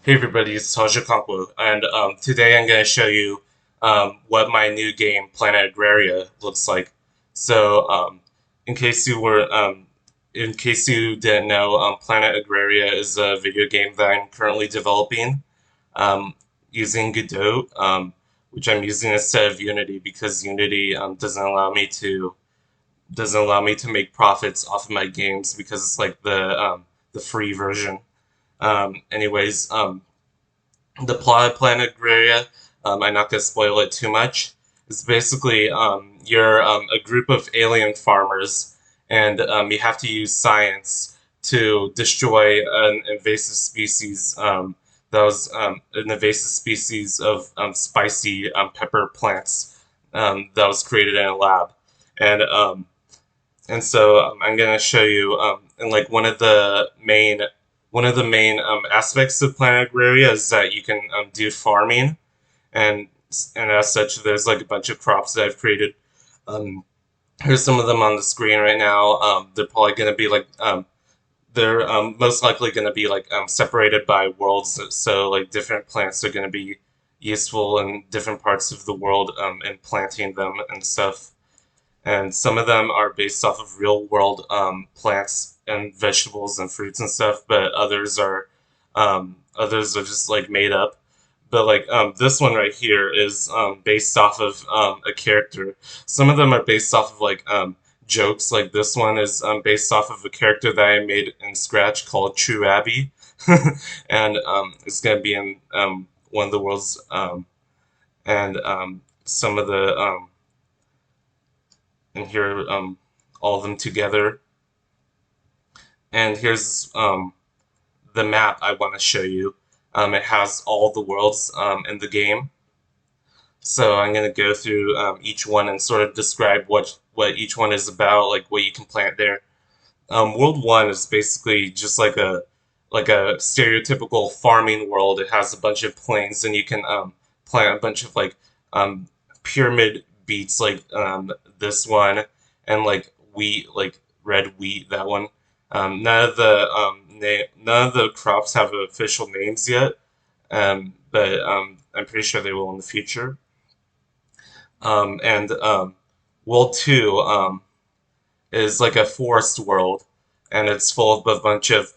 Hey everybody, it's Okonkwo, and today I'm going to show you what my new game, Planet Agraria, looks like. So, in case you were, in case you didn't know, Planet Agraria is a video game that I'm currently developing um, using Godot, which I'm using instead of Unity because Unity doesn't allow me to make profits off of my games because it's like the free version. Anyways. The plot of Planet Agraria, I'm not going to spoil it too much. It's basically you're a group of alien farmers, and you have to use science to destroy an invasive species. That was an invasive species of spicy pepper plants that was created in a lab, and I'm gonna show you and like one of the main aspects of Planet Agraria is that you can do farming and and as such there's like a bunch of crops that I've created. Um, Here's some of them on the screen right now. They're probably gonna be like they're most likely gonna be like separated by worlds, so like different plants are gonna be useful in different parts of the world and planting them and stuff, and some of them are based off of real world plants and vegetables and fruits and stuff, but others are just like made up. But like this one right here is based off of a character. Some of them are based off of like jokes. Like this one is based off of a character that I made in Scratch called True Abby, and it's gonna be in one of the worlds. And some of the and here all of them together. And here's the map I want to show you. It has all the worlds in the game. So I'm going to go through each one and sort of describe what each one is about, like what you can plant there. World one is basically just like a stereotypical farming world. It has a bunch of plains, and you can plant a bunch of like um, pyramid beets, like this one, and like wheat, like red wheat, that one. None of the crops have official names yet, but I'm pretty sure they will in the future. And World two is like a forest world, and it's full of a bunch of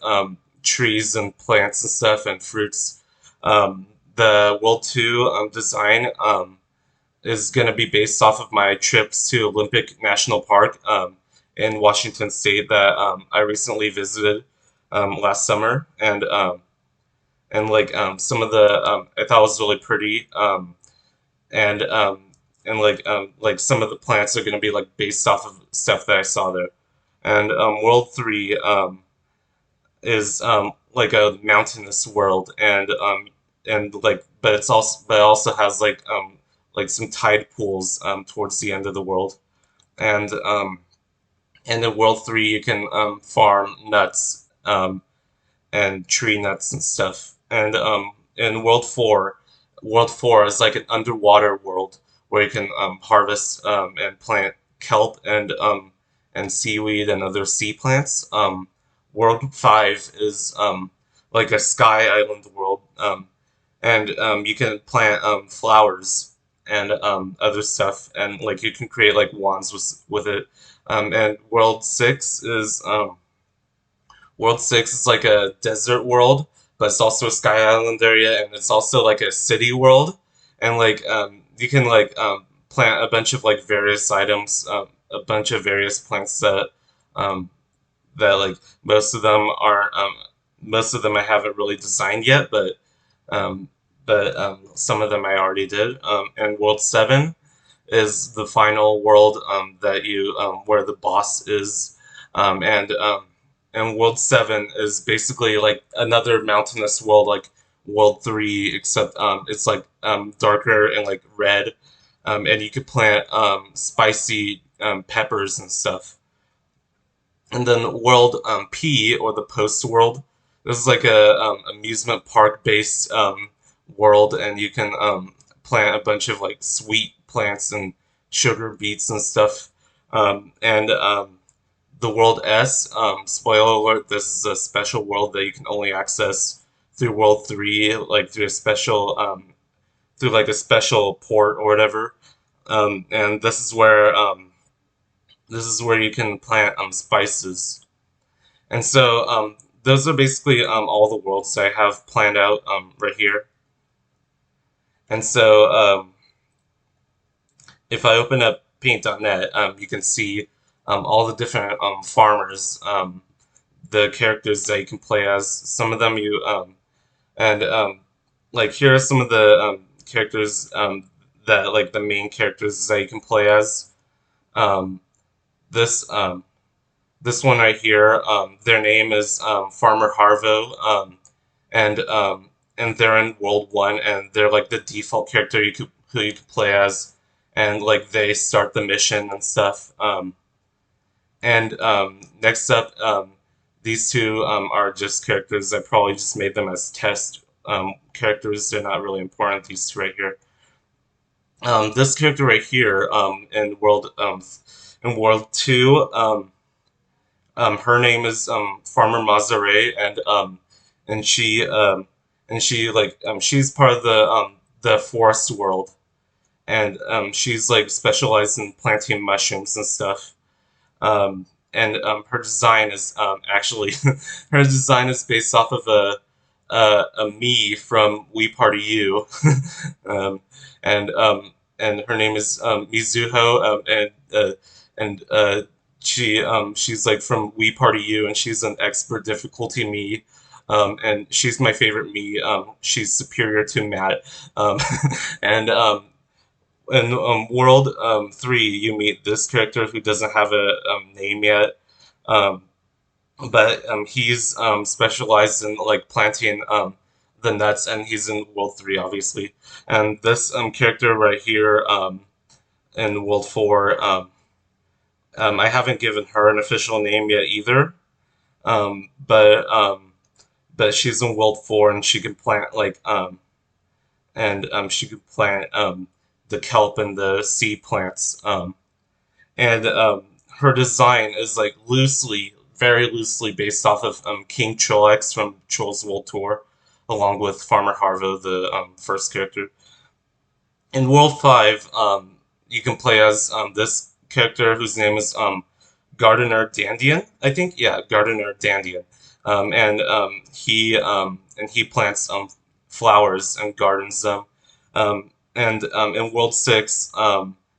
trees and plants and stuff and fruits. The World 2 design is going to be based off of my trips to Olympic National Park in Washington State that I recently visited last summer, and like some of the I thought was really pretty, and like some of the plants are going to be like based off of stuff that I saw there. And World Three is like a mountainous world, and like but it also has like some tide pools towards the end of the world, and in World Three you can farm nuts and tree nuts and stuff, and in World Four is like an underwater world where you can harvest and plant kelp and seaweed and other sea plants. World Five is like a sky island world, and you can plant flowers and other stuff, and like you can create like wands with it. And World Six is like a desert world, but it's also a sky island area, and it's also like a city world, and like you can like plant a bunch of like various items, a bunch of various plants um, that like most of them I haven't really designed yet, um, but some of them I already did. And World Seven is the final world that you where the boss is, and World Seven is basically like another mountainous world like World Three, except it's like darker and like red, and you could plant spicy peppers and stuff. And then World P, or the Post World, this is like a amusement park based world, and you can plant a bunch of like sweet plants and sugar beets and stuff. And The World S, spoiler alert, this is a special world that you can only access through World 3, like through like a special port or whatever. And this is where you can plant spices. And so those are basically all the worlds I have planned out right here. And so if I open up paint.net, you can see all the different farmers, the characters that you can play as. Some of them you and like here are some of the characters that like the main characters that you can play as. Um, this this one right here, their name is Farmer Harvo, and they're in World One, and they're like the default character who you could play as, and like they start the mission and stuff. And next up, these two are just characters. I probably just made them as test characters. They're not really important. These two right here. This character right here in World Two. Her name is Farmer Mazare, and she she's part of the forest world, and she's like specialized in planting mushrooms and stuff. And her design is actually her design is based off of a me from We Party You, um, and and her name is Mizuho, and she's like from We Party You, and she's an expert difficulty me. And she's my favorite me. She's superior to Matt. Um, and in World 3, you meet this character who doesn't have a name yet, um, but he's specialized in like planting the nuts, and he's in World 3, obviously. And this character right here in World 4, I haven't given her an official name yet either, um, but um, but she's in World 4, and she can plant she could plant the kelp and the sea plants. And her design is like very loosely based off of King Trolex from Trolls World Tour, along with Farmer Harvo, the first character. In World 5, you can play as this character whose name is Gardener Dandian, I think. Yeah, Gardener Dandian. And he plants flowers and gardens them. And in World 6,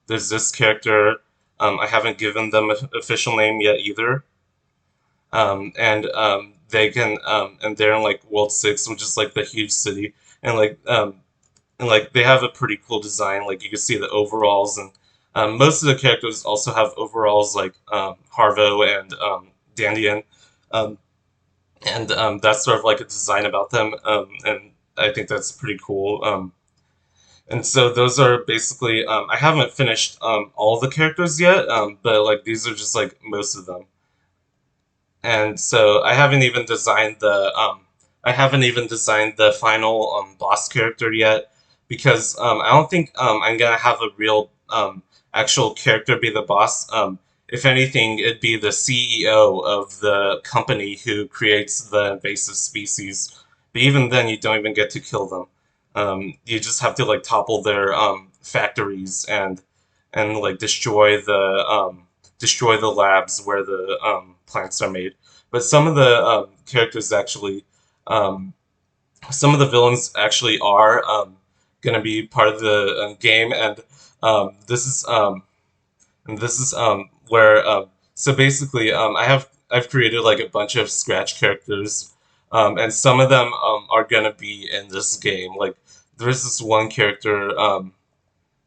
there's this character. I haven't given them an official name yet either. And they're in like World 6, which is like the huge city. And like they have a pretty cool design. Like you can see the overalls, and most of the characters also have overalls like Harvo and Dandian. Um, and That's sort of like a design about them. And I think that's pretty cool. And so those are basically I haven't finished all the characters yet, but like these are just like most of them. And so I haven't even designed the final boss character yet, because I don't think I'm gonna have a real actual character be the boss. If anything, it'd be the CEO of the company who creates the invasive species. But even then, you don't even get to kill them. You just have to like topple their factories and like destroy the labs where the plants are made. But some of the characters actually, um, some of the villains actually are going to be part of the game, and this is where so basically I've created like a bunch of scratch characters, and some of them are going to be in this game. Like there's this one character.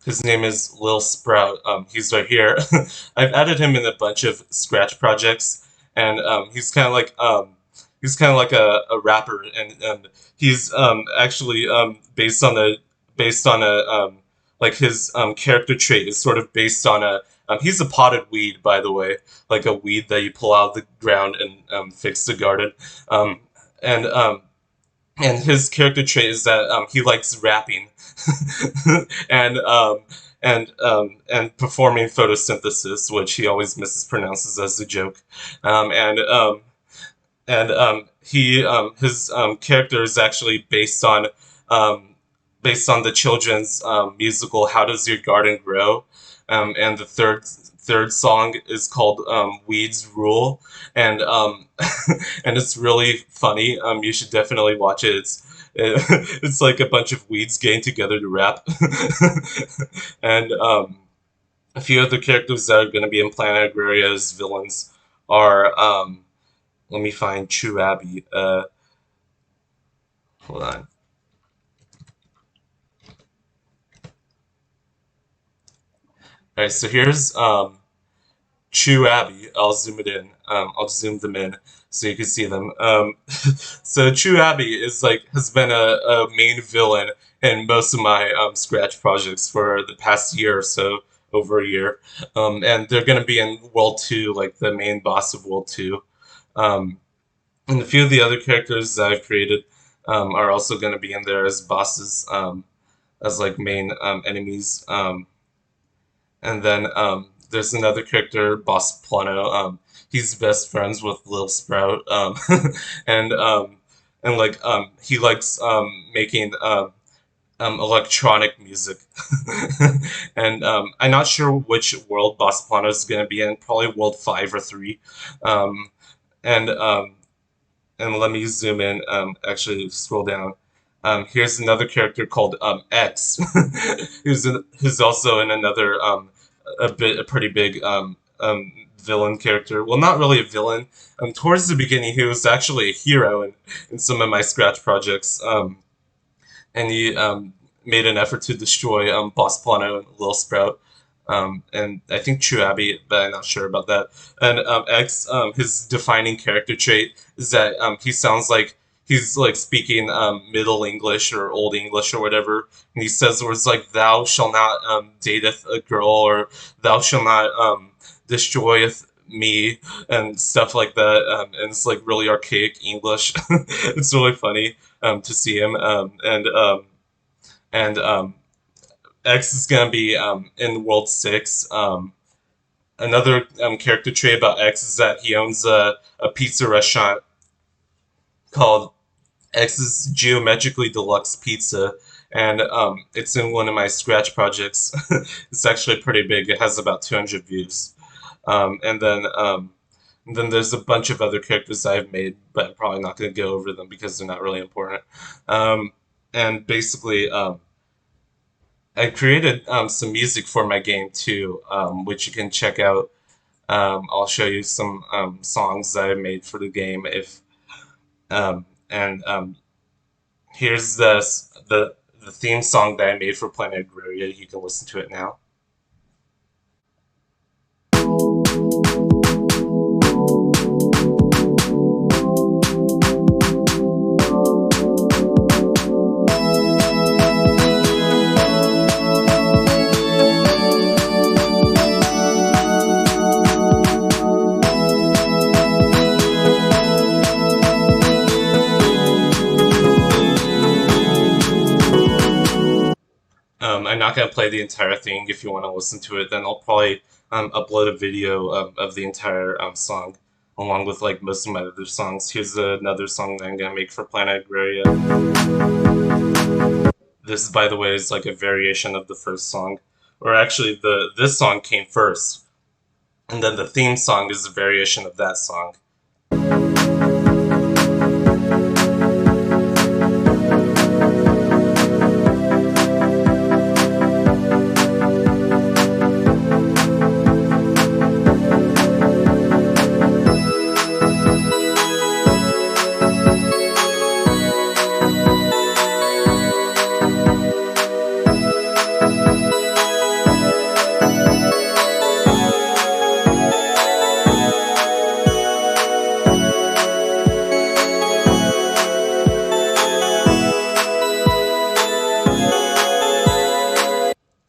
His name is Lil Sprout. He's right here. I've added him in a bunch of Scratch projects, and he's kind of like a rapper, and he's actually based on a like his character trait is sort of based on a he's a potted weed, by the way, like a weed that you pull out of the ground and fix the garden. Um, and and his character trait is that he likes rapping and and performing photosynthesis, which he always mispronounces as a joke. Um, and um, and he his character is actually um, based on the children's musical "How Does Your Garden Grow," and the third song is called "Weeds Rule," and and it's really funny. You should definitely watch it. It's like a bunch of weeds getting together to rap, and a few other characters that are going to be in Planet Agraria as villains are let me find True Abby. Hold on. All right, so here's True Abby. I'll zoom it in. I'll zoom them in so you can see them. So True Abby is like has been a main villain in most of my Scratch projects for the past year or so, over a year. And they're gonna be in World Two, like the main boss of World Two. Um, and a few of the other characters that I've created are also gonna be in there as bosses, as like main enemies. And then there's another character, Boss Plano. He's best friends with Lil Sprout, and um, and like he likes making electronic music. And I'm not sure which world Boss Plano is going to be in. Probably World 5 or 3. Um, and let me zoom in. Actually, scroll down. Here's another character called X, who's also in another a pretty big villain character. Well, not really a villain. Towards the beginning, he was actually a hero in some of my Scratch projects. And he made an effort to destroy Boss Plano and Lil Sprout. And I think True Abby, but I'm not sure about that. And X, his defining character trait is that he sounds like he's like speaking Middle English or Old English or whatever, and he says words like "Thou shall not dateth a girl" or "Thou shall not destroyeth me" and stuff like that. And it's like really archaic English. It's really funny to see him. And X is gonna be in World 6. Another character trait about X is that he owns a pizza restaurant called X's Geometrically Deluxe Pizza, and it's in one of my Scratch projects. It's actually pretty big. It has about 200 views. And then there's a bunch of other characters I've made, but I'm probably not going to go over them because they're not really important. Um, and basically, I created some music for my game too, which you can check out. I'll show you some songs that I made for the game. If and here's the theme song that I made for Planet Agraria. You can listen to it now. I'm not going to play the entire thing. If you want to listen to it, then I'll probably upload a video of the entire song, along with like most of my other songs. Here's another song that I'm going to make for Planet Agraria. This, by the way, is like a variation of the first song, or actually, the this song came first, and then the theme song is a variation of that song.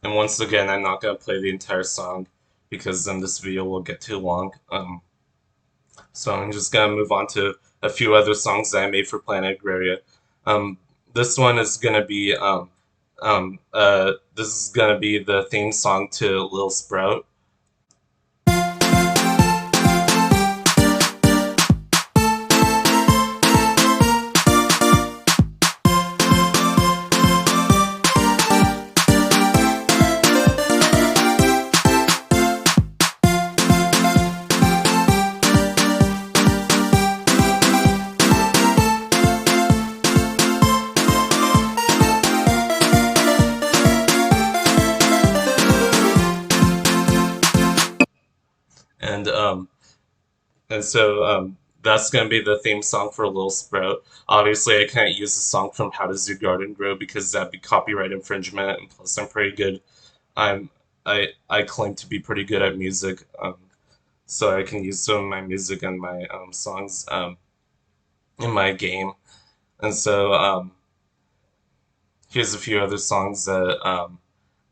And once again, I'm not going to play the entire song because then this video will get too long. So I'm just going to move on to a few other songs that I made for Planet Agraria. Um, this one is going to be this is going to be the theme song to Lil Sprout. And so that's going to be the theme song for Little Sprout. Obviously, I can't use the song from How Does Your Garden Grow because that'd be copyright infringement, and plus I'm pretty good. I'm I claim to be pretty good at music, so I can use some of my music and my songs in my game. And so here's a few other songs that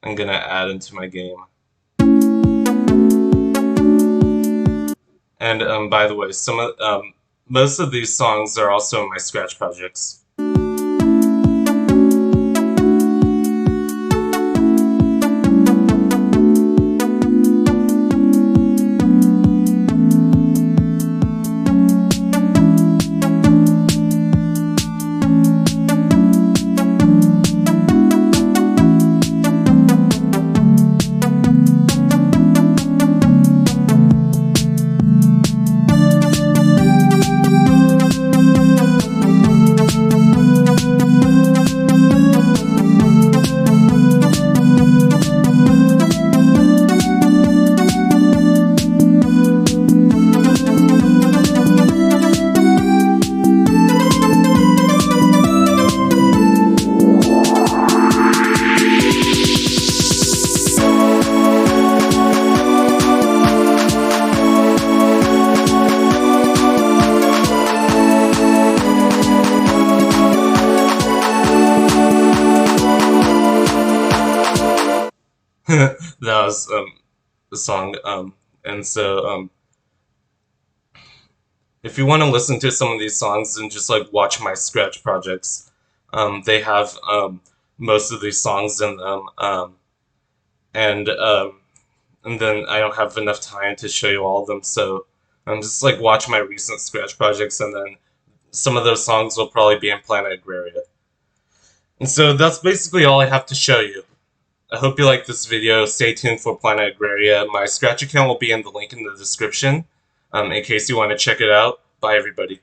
I'm gonna add into my game. And by the way, some of most of these songs are also in my Scratch projects. That was the song. And so if you want to listen to some of these songs and just like watch my Scratch projects, they have most of these songs in them. And and then I don't have enough time to show you all of them, so just like watch my recent Scratch projects, and then some of those songs will probably be in Planet Agraria. And so that's basically all I have to show you. I hope you like this video. Stay tuned for Planet Agraria. My Scratch account will be in the link in the description in case you want to check it out. Bye, everybody.